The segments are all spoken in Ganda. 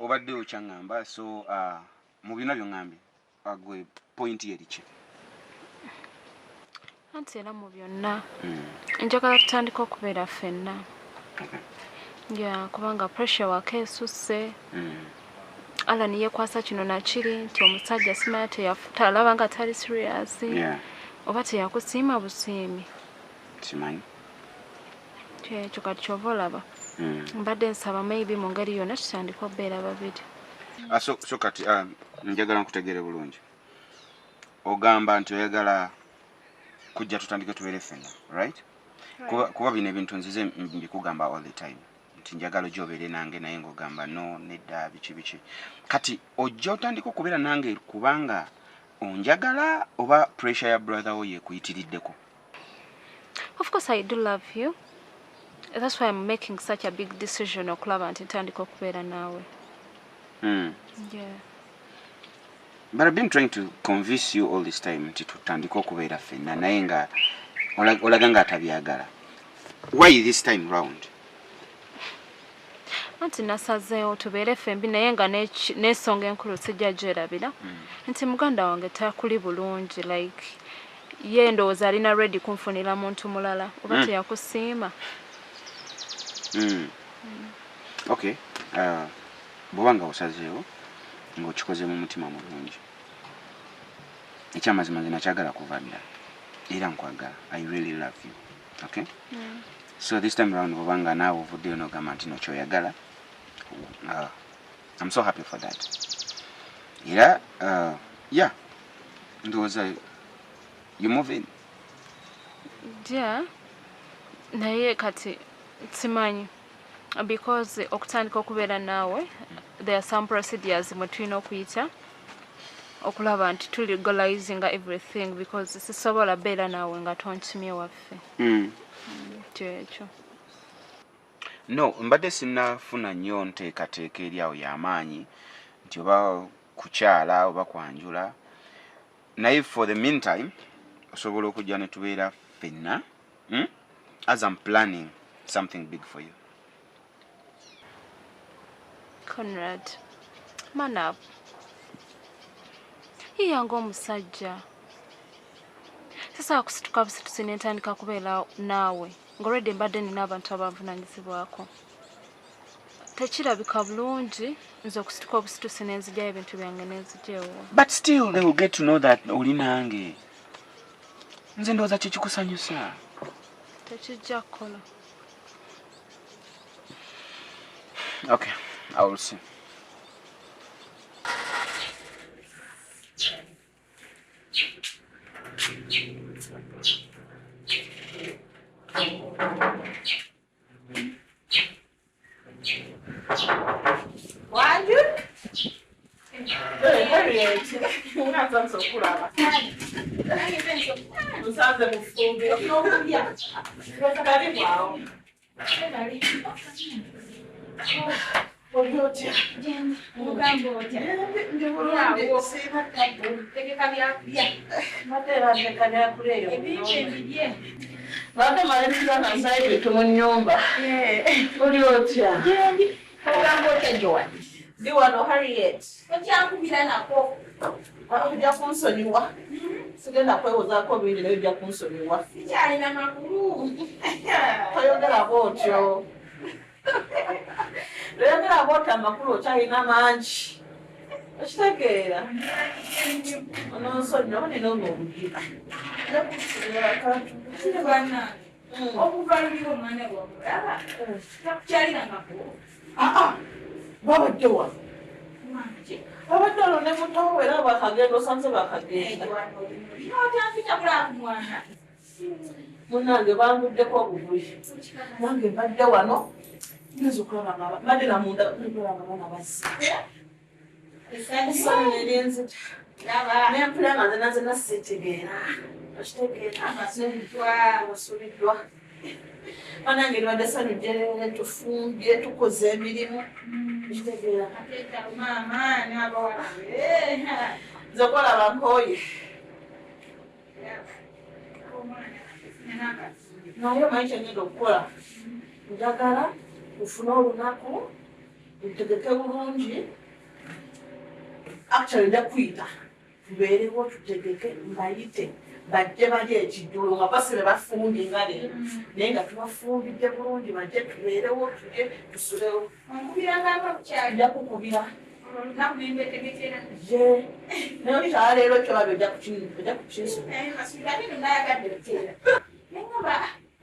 obadde okyangamba so mu bino byongambye agwe point eri ki anti era mu byonna njagala tutandika okubeera ffenna kubanga pressure wako esusse Alan yekwasa kino nakiri nti omusajja simanya talaba nga tali serious oba teyakusiima busiimi simanyi kyekyo kati kyova olaba mbadde nsaba maybe mu ngeri yonna tutandika okubeera babiri so kati njagala nkutegere bulungi ogamba nti oyagala kujja tutandike tubeere ffenna right kuba bino ebintu nzize mbikugamba all the time nti njagala ojja obeere nange naye ng'ogamba no nedda biki kati ojja otandika okubeera nange kubanga onjagala oba pressure ya brother wo yeekuyitiriddeko? Of course I do love you. That's why I'm making such a big decision okulaba nti ntandika okubeera naawe. But I've been trying to convince you all this time nti tutandika okubeera ffenna naye nga olaga nga atabyagala. Why this time round? Anti nasazeewo tubeere fembi naye nga n'ensonga enkulu sijja gyerabira nti muganda wange takuli bulungi like ye ndowooza alina ready kunfunira muntu mulala oba teyakusiima. Okay. Bw'oba nga osazeewo ng'okikoze mu mutima mulungi ekyamazima nze nakyagala kuva dda era nkwagala. I really love you. Okay? So this time round bw'oba nga naawe ovuddeyo n'ogamba nti no kyoyagala I'm so happy for that. Era ndowooza you move in. Naye kati simanyi because okutandika okubeera naawe there are some procedures mwe tulina okuyita okulaba nti tulegalizing everything because sisobola beera naawe nga tontumye waffe. Kyekyo. No, mbadde sinnafuna nnyo nteekateeka eri awo y'amaanyi nti oba kukyala oba kwanjula naye for the meantime osobola okujja ne tubeera ffenna as I'm planning something big for you. Conrad, man up. Yeyanga omusajja. Sasa akusituka busitusi n'entandika kubeera naawe. Ng'olwedde mbadde nina abantu abanvunaanyizibwako. Tekirabika bulungi nze okusituka obusitusi n'enzigyayo ebintu byange n'enzigyewo. But still they will get to know that oli nange. Nze ndowooza kye kikusanyusa. Tekijja kukola. Okay, I will see. Diwano Harriet. Okyakubira nako. Ojja kunsonyiwa. Sigenda kwewozaako bingi naye ojja kunsonyiwa. Sikyalina makulu. Toyogera bw'otyo. Toyogera bw'otyo amakulu okyalina mangi. Okitegeera. Ononsonyiwa nina obugira. Okuva luli omwana gwamulaba. Takukyalina makulu. Babadde wa? Babadde olwo ne muto era bakagenda osanze bakagenda. Munnange banguddeko obuvuyo. Nange mbadde wano ngenza okulaba nga mbadde na munda okulaba nga bazze. Essanyu n'eryenzita. N'empula nga nze naze nasseetegeera. Okitegeera basubiddwa. Banange nibadde ssanyu gyerere tufumbye tukoze emirimu. Okitegeera. Nze okwalaba nkooye. Naye omanyi kyengenda okukola. Njagala ofune olunaku tutegeke bulungi actually ndakwita tubeerewo tutegeke mbayite bajje bali ekijjulo nga basibe bafumbye nga leero naye nga tubafumbidde bulungi bajje tubeerewo tujye tusulewo nkubirangamba kukyajja kukubira ye naye olikyala leero kyolabe ojja kukinsula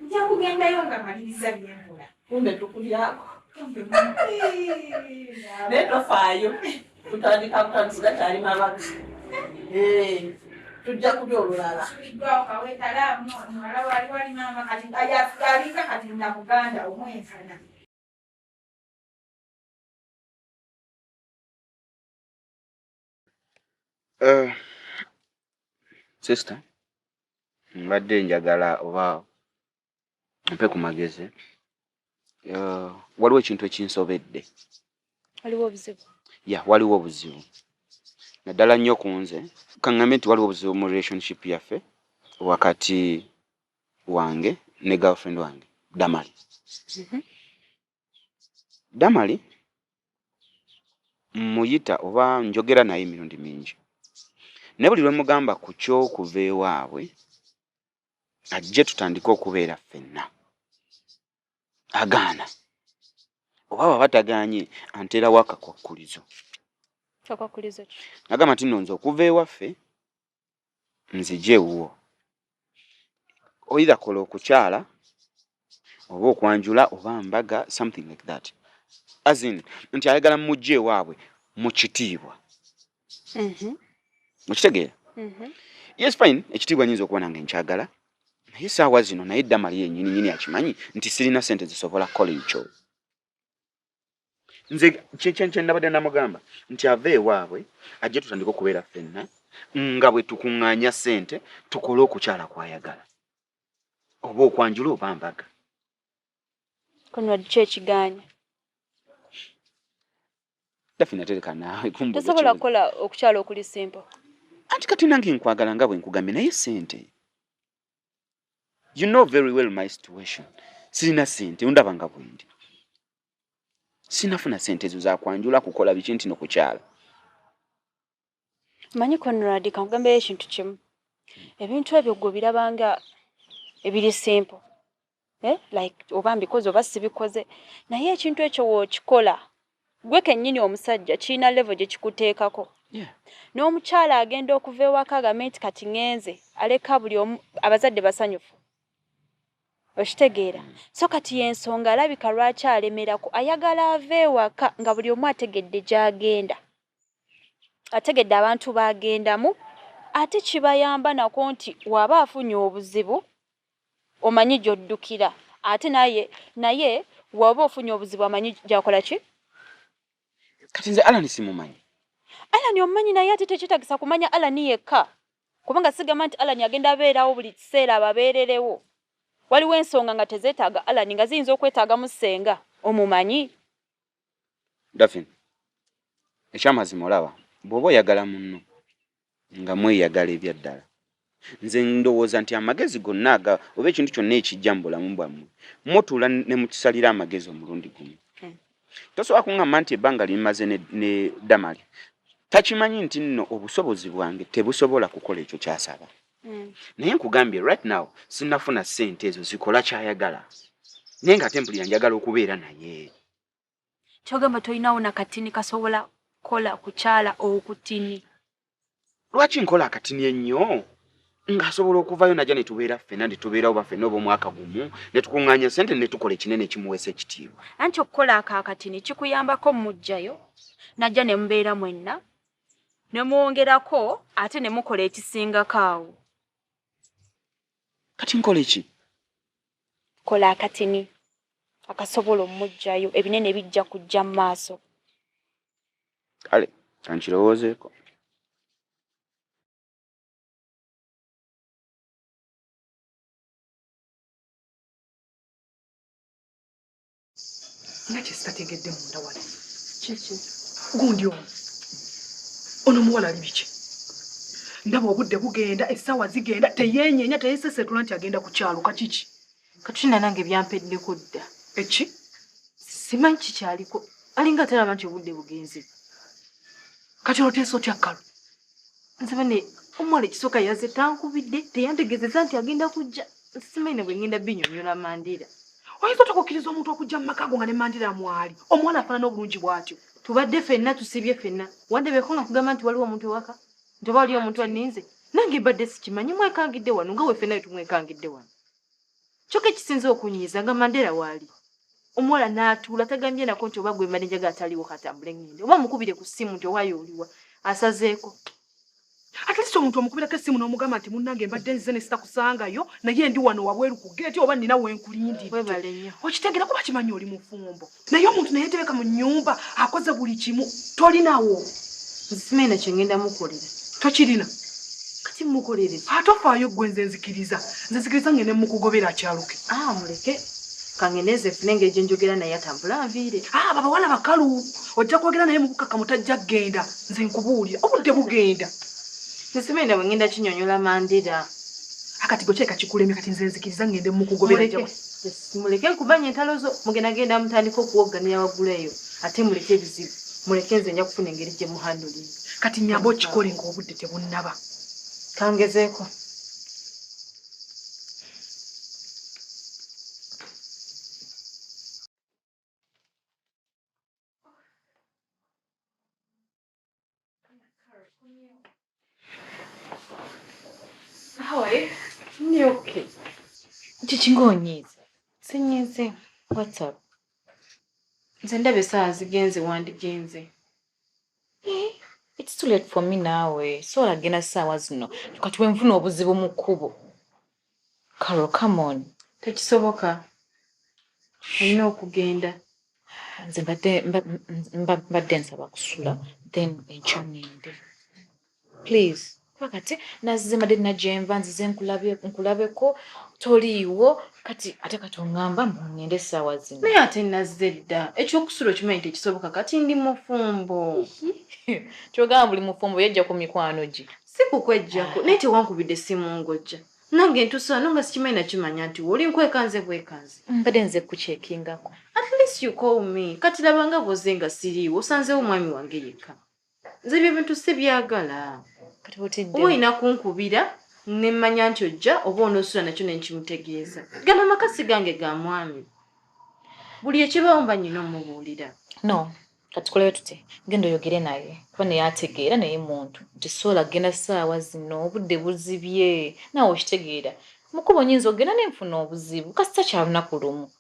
nja kugendayo nga maliriza byenkola kumbe tukulyako naye tofaayo tutandika kutandisiga kyali mabaga tujja kulya olulala kawetalamu muwala wali wali mama kati alinga kati na Buganda omwenkana Sister, mbadde njagala oba mpe ku magezi. Waliwo ekintu ekinsobedde. Waliwo obuzibu? Ya, waliwo obuzibu. Naddala nnyo ku nze. Kaŋŋambe nti waliwo obuzibu mu relationship yaffe wakati wange ne girlfriend wange, Damali. Damali, muyita oba njogera naye emirundi mingi. Ne buli lwe mugamba ku ky'okuva ewaabwe, ajje tutandike okubeera ffenna. Agaana. Oba baba batagaanye anterawo akakwakkulizo. Kakwakulizo ki? Nagamba nti nno nze okuva ewaffe nzije ewuwo. Oyira kola okukyala oba okwanjula oba mbaga, something like that. As in, nti ayagala mujje ewaabwe mu kitiibwa. Mukitegeera? Yes, fine, ekitiibwa nyinza okuba nange nkyagala. Naye essaawa zino naye Damali yennyini akimanyi nti sirina ssente zisobola kukola ekyo. Nze kye nabadde namugamba nti ave ewaabwe ajje tutandika okubeera ffenna nga bwe tukuŋŋaanya ssente tukole okukyala kwayagala. Oba okwanjula oba mbaga. Kono ki ekigaanya? Dafina tereka naawe kumbuza. Tosobola kukola okukyala okuli simple. Anti kati nange nkwagala nga bwe nkugambye naye ssente. You know very well my situation. Sirina ssente undaba nga bwendi. Sinafuna ssente ezo za kwanjula kukola biki nti n'okukyala. Manyi Conrad, kankugambe ekintu kimu. Ebintu ebyo gwe birabanga ebiri simple. Like oba mbikoze oba sibikoze. Naye ekintu ekyo w'okikola gwe kennyini omusajja kirina level gye kikuteekako. N'omukyala agenda okuva ewaka agambe nti kati ngenze aleka buli omu abazadde basanyufu. Okitegeera? So kati y'ensonga alabika lwaki alemerako ayagala ave ewaka nga buli omu ategedde gy'agenda. Ategedde abantu baagendamu ate kibayamba nako nti waba afunye obuzibu omanyi gy'oddukira. Ate naye waba ofunye obuzibu amanyi gy'akola ki? Kati nze Alan simumanyi. Alan omumanyi naye ate tekyetagisa kumanya Alan yekka. Kubanga sigamba nti Alan agenda abeerawo buli kiseera ababeererewo. Waliwo ensonga nga tezeetaaga Alan nga ziyinza okwetaaga mu ssenga omumanyi. Dafin, ekyamazima olaba bw'oba oyagala munno nga mweyagala ebyaddala. Nze ndowooza nti amagezi gonna oba ekintu kyonna ekijja mu bulamu bwammwe mutuula ne mukisalira amagezi omulundi gumu. Tosobola kuŋŋamba nti ebbanga limaze ne Damali takimanyi nti nno obusobozi bwange tebusobola kukola ekyo kyasaba. Naye nkugambye right now sinafuna ssente ezo zikola kyayagala. Naye ng'ate mpulira njagala okubeera naye. Kyogamba tolinawo nakatini kasobola kola kukyala okutini. Lwaki nkola akatini ennyo? Ng'asobola okuvayo najja ne tubeera ffenna ne tubeerawo baffenna ob'omwaka gumu ne tukuŋŋaanya ssente ne tukola ekinene ekimuweesa ekitiibwa. Anti okukola akakatini kikuyambako mujjayo najja ne mubeera mwenna ne muwongerako ate ne mukola ekisingako awo. Kati nkola ki? Kola akatini akasobola omujjayo ebinene bijja kujja mu maaso. Kale kankirowoozeeko. Naki sitategedde munda wali. Kiki? Gundi ono muwala ali biki? Ndaba obudde bugenda essaawa zigenda teyeenyeenya teyeesesetula nti agenda ku kyalo kakiki. Katrina nange byampedde kudda. Eki? Simanyi kikyaliko. alinga teraba nti obudde bugenze. Kati oteesa otya Kalo? Nze bane omuwala ekisooka yazze tankubidde teyantegeezezza nti agenda kujja. Simanyi bwe ngenda binyonyola Mandira. Oyinza otakukkiriza omuntu okujja mu maka go nga ne Mandira mwali. Omuwala afaanana obulungi bw'atyo. Tubadde ffenna tusibye ffenna. Wandebeko nga kugamba nti waliwo omuntu ewaka. Nti oba waliwo omuntu aninze. Nange mbadde sikimanyi mwekangidde wano nga we ffenna tumwekangidde wano. Kyokka ekisinze okunyiiza nga Mandira waali. Omuwala n'atuula tagambye nako nti oba gwe mbadde njagala ataliwo katambule ngende. Oba mukubire ku ssimu nti owaayo oliwa. Asazeeko. Ate si omuntu omukubirako essimu n'omugamba nti munnange mbadde nzize ne sitakusangayo naye ndi wano wabweru ku geeti oba nnina wenkulindidde. Webale nnyo. Okitegera kuba kimanyi oli mufumbo. Naye omuntu naye tebeka mu nnyumba akoze buli kimu tolinawo. Nsimanyi na kye ngenda mukolera. Tokirina. Kati mukolereza. Ate ofaayo ggwe nze nzikiriza. Nze nzikiriza ngende mukugobera akyaluke. Muleke. Kangeneze ffune engeri gye njogera naye atambula anviire. Bawala bakalu. Ojja kwogera naye mu bukakamu tajja kgenda. Nze nkubuulira. Obudde bugenda. Nsimanyi na bwe ngenda kinyonyola Mandira. Akati gwe kyeka kikuleme kati nze nzikiriza ngende mukugobera akyaluke. Muleke nkubanya entalo zo mugenda mutandika okuwogganira waggulu eyo. Ate muleke ebizibu. Muleke nze nja kufuna engeri gye muhandulira. Kati nnyamba okikole ng'obudde tebunnaba. Kangezeeko. How are you? Ni okay. Chichingonyeze. Sinyize. What's up? Nze ndaba essaawa zigenze wandigenze. It's too late for me now. So agenda sawa zino. Kati wenfuna obuzibu mu kkubo. Carol, come on. Tekisoboka. Olina okugenda. Nze mbadde nsaba kusula. Then enkya ngende. Please. Kati nazze mbadde najjenva nzize nkulabeko toliiwo kati ate katongamba ngende essaawa zino. Naye ate nazze dda. Ekyokusula okimanyi tekisoboka kati ndi mufumbo. Kyogamba buli mufumbo yajja ku mikwano gi. Si kukwejjako naye tewankubidde essimu ng'ojja. Nange ntusula nonga sikimanyi nakimanya nti oli nkwekanze bwekanze. Mbadde nze kukyekingako. At least you call me. Kati laba nga boze nga siriiwo osanzeewo omwami wange yekka. Nze ebyo bintu si byagala. Kati otidde. Oba olina kunkubira ne mmanya nti ojja oba onoosula nakyo ne nkimutegeeza. Gano amakasi gange ga mwami. Buli ekibaawo mba nnina omubuulira. No. Kati koleyo tute. Genda oyogere naye. Kuba naye ategeera naye muntu. Nti sola genda ssaawa zino obudde buzibye. Naawe okitegeera. Mukubo nyinza ogenda ne nfuna obuzibu. Kasita kya lunaku lumu.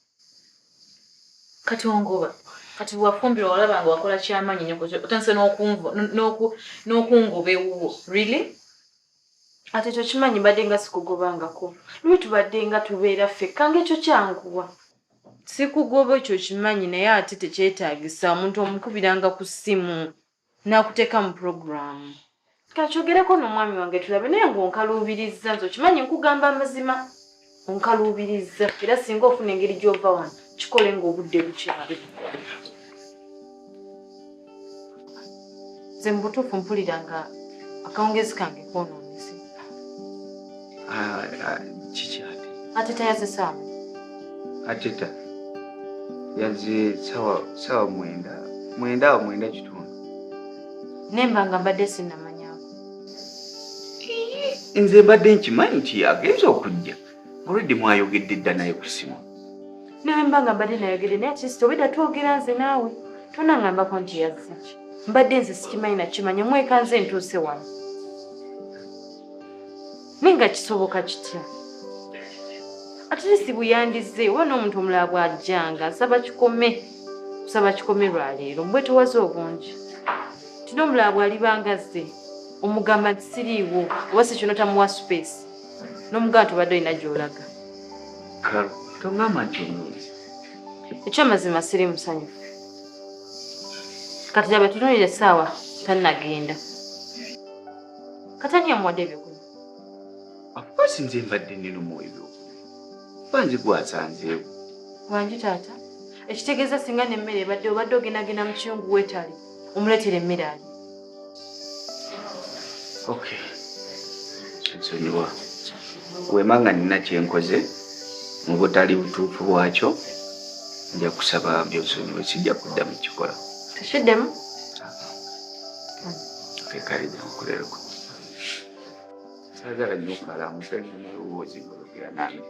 Kati ongoba. Kati wafumbirwa olaba nga wakola ky'amaanyi nnyo otandise n'okungoba ewuwo. Really? Ate ekyo kimanyi mbadde nga sikugobangako. Lwe tubadde nga tubeera ffekka ng'ekyo kyanguwa. Sikugoba ekyo kimanyi naye ate tekyetaagisa omuntu omukubiranga ku ssimu n'akuteeka mu puroguramu. Kakyogereko n'omwami wange tulabe naye ng'onkaluubirizza nze okimanyi nkugamba amazima. Onkaluubirizza era singa ofuna engeri gy'ova wano kikole ng'obudde bukyali. Nze mu butuufu mpulira nga akawungezi kange kwonoonese. Kiki ate? Ate tayaze saawa? Ateta yazze sawa mwenda kitundu. Nemba nga mbadde sinnamanyaako. Nze mbadde nkimanyi nti agenza okujja. Olwedde mwayogedde dda naye ku ssimu. Nemba nga mbadde nayogedde naye ati obedda twogera nze naawe. Tonangambako nti yazze. Mbadde nze sikimanyi nakimanya mwekanze ntuuse wano. Ninga kisoboka kitya? Ate si buyandize oba n'omuntu omulala bw'ajjanga nsaba kikome lwaleero mbwe towaze obungi. Tino omulala bw'aliba azze omugamba nti siriiwo oba si kino tamuwa space n'omugamba nti obadde olina gy'olaga. Kalo tongamba nti onyiize. Ekyamazima siri musanyufu. Kati laba tutunulire essaawa tannagenda. Katani amuwadde ebyokunywa? Afuusi nze mbadde nnina omwoyo ebyokunywa. Banzi gwasanzeewo. Wangi taata. Ekitegeeza singa n'emmere ebadde obadde ogendagenda mu kiyungu weetali omuleetera emmere ali. Okay. Nsonyiwa. Wemanga nina kyenkoze mu butali butuufu bwakyo nja kusaba byonsonyiwe sijja kudda mu kikola. Shiddemu? Fekali jamukuleko. Sagala nyukala mpenzi n'ubuwozi ngolokera nange.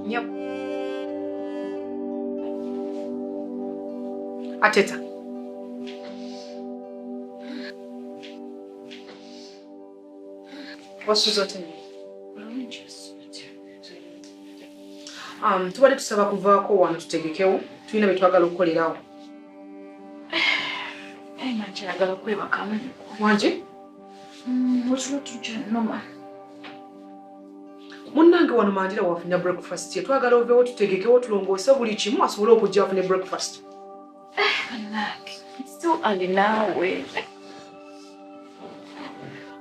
Nyap. Ateta. Wasuza tena. Tubadde tusaba kuvaako wano tutegekewo tulina bye twagala okukolerawo. Manje njagala kwebakamu. Wanje? Otulo tujja noma. Munnange wano Mandira wafunye breakfast ye twagala oveewo tutegekewo tulongoose buli kimu asobole okujja afune breakfast. Still alinawe.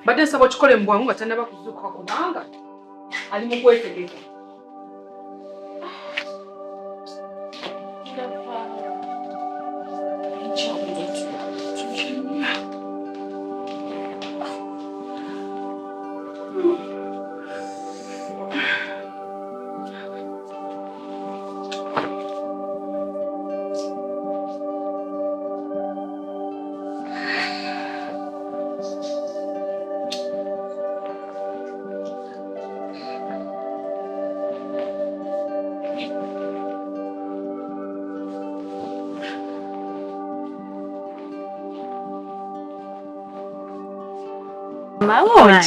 Badde nsaba okikole mu bwangu nga tannaba kuzuukuka kubanga ali mu kwetegeka.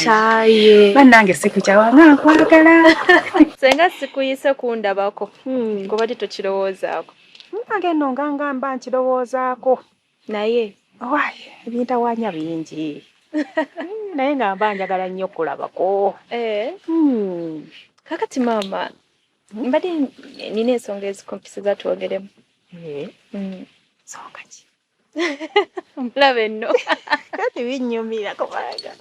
Chaye. Bannange sikukyawa nkwagala. Senga sikuyise kundabako. Kuba titokirowoozaako. Nange nno ngamba nkirowoozaako. Naye Waaye ebintawaanya bingi. Naye ngamba njagala nnyo okulabako. Kakati maama mbadde nina ensonga ezikompisiza twogeremu. Nsonga ki? Mulabe nno. Kati binnyumira kubanga.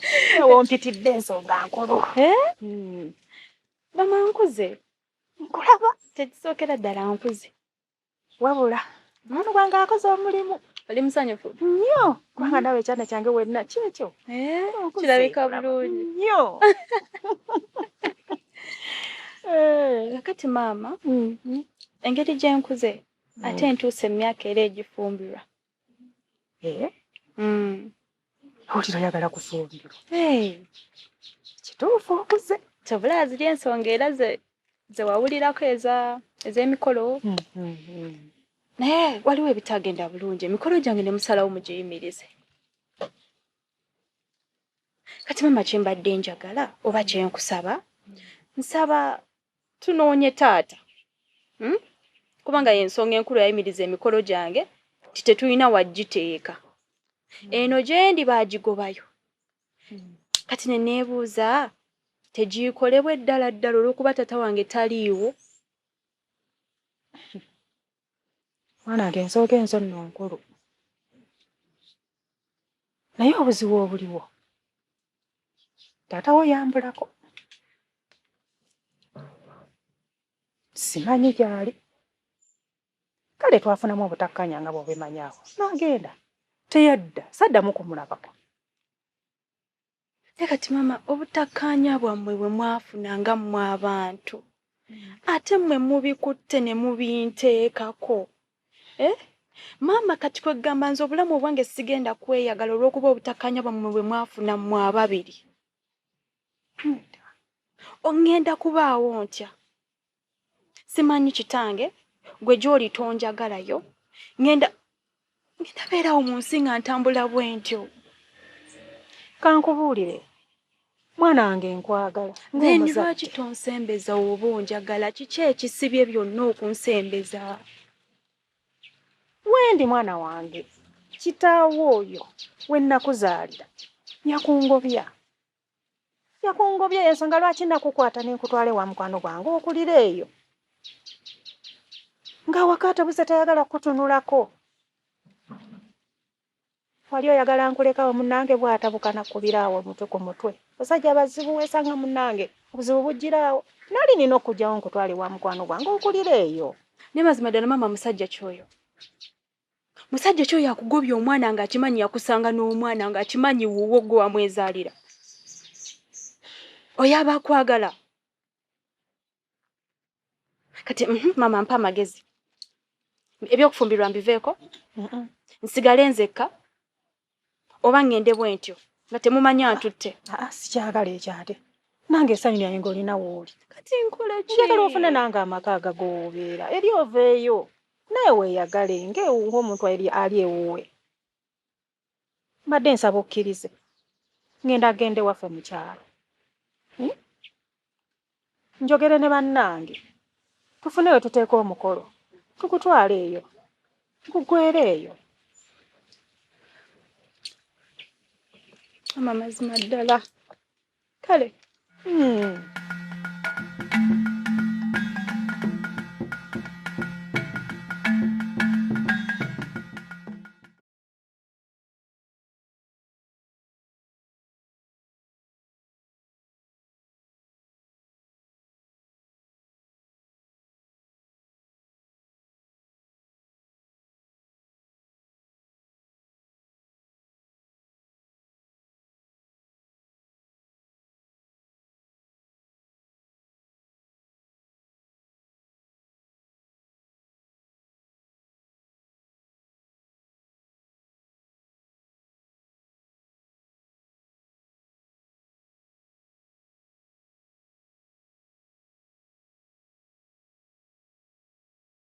Wompitidde ensonga nkulu. Mama nkuze. Nkulaba. Tekisookera ddala nkuze. Wabula mwana gwange akoze omulimu. Oli musanyufu? Nnyo. Kubanga nawe ekyana kyange wenna kyekyo. Kirabika bulungi. Nnyo. Kakati maama engeri gye nkuze ate ntuuse emyaka era egifumbirwa. Olira oyagala kufumbirwa. Kituufu okuze. Kyobula ziri ensonga era ze wawulirako ez'emikolo. Naye waliwo ebitagenda bulungi. Emikolo gyange ne musalawo mugiyimirize. Kati maama kye mbadde njagala oba kye nkusaba, nsaba tunoonye taata. Kubanga y'ensonga enkulu yayimiriza emikolo gyange tetulina wagiteeka. Eno gye ndi baagigobayo. Kati ne neebuuza tegiikolebwa eddala ddala olw'okuba taata wange taliiwo. Mwana wange ensonga enzo nno nkulu. Naye obuzibu obuliwo. Taata wo yambulako. Simanyi gy'ali. Kale twafunamu obutakkanya nga bw'obimanyaawo. N'agenda. Teyadda. Saddamu kumulabako. Naye kati maama obutakkaanya bwammwe bwe mwafuna nga mmwe abantu. Ate mmwe mubikutte ne mubinteekako. Maama kati kwegamba nze obulamu obwange sigenda kweyagala olw'okuba obutakkaanya bwammwe bwe mwafuna mmwe ababiri. Ongenda kubaawo ntya. Simanyi kitange gwe gy'oli tonjagalayo. Ngenda beerawo mu nsi nga ntambula bwe ntyo. Kankubuulire. Mwana wange nkwagala. Then lwaki tonsembeza oba onjagala? Kiki ekisibye byonna okunsembeza? Wendi mwana wange. Kitaawo oyo we nnakuzaalira. Yakungobya. Ensonga lwaki nakukwata n'enkutwale wa mukwano gwange okulira eyo. Nga wakaata buze tayagala kutunulako. Wali oyagala nkulekawo munnange bw'atabukana kubiraawo mutwe ku mutwe. Basajja bazibu weesanga munnange obuzibu bugiraawo. Nali nina okujjawo nkutwale wa mukwano gwange okulira eyo. Ne mazima ddala mama musajja kyoyo. Musajja kyoyo akugobya omwana nga akimanyi yakusanga n'omwana nga akimanyi wuwo gwe wamwezaalira. Oyaba akwagala. Kati mama mpa amagezi. Ebyokufumbirwa mbiveeko? Nsigale nzekka? Oba ngende bwentyo nga temumanya antutte? Sikyagala ekyo ate. Nange essanyu lyange ng'olina wooli. Kati nkole ki? Njagala ofune nange amaka agagoobeera. Eri oveeyo. Naye weeyagale ng'omuntu ali ewuwe. Mbadde nsaba okkirize. Ngenda agende waffe mu kyalo. Njogere ne bannange. Tufune we tuteeka omukolo. Tukutwala eyo. Tukugwera eyo. Mama mazima ddala. Kale.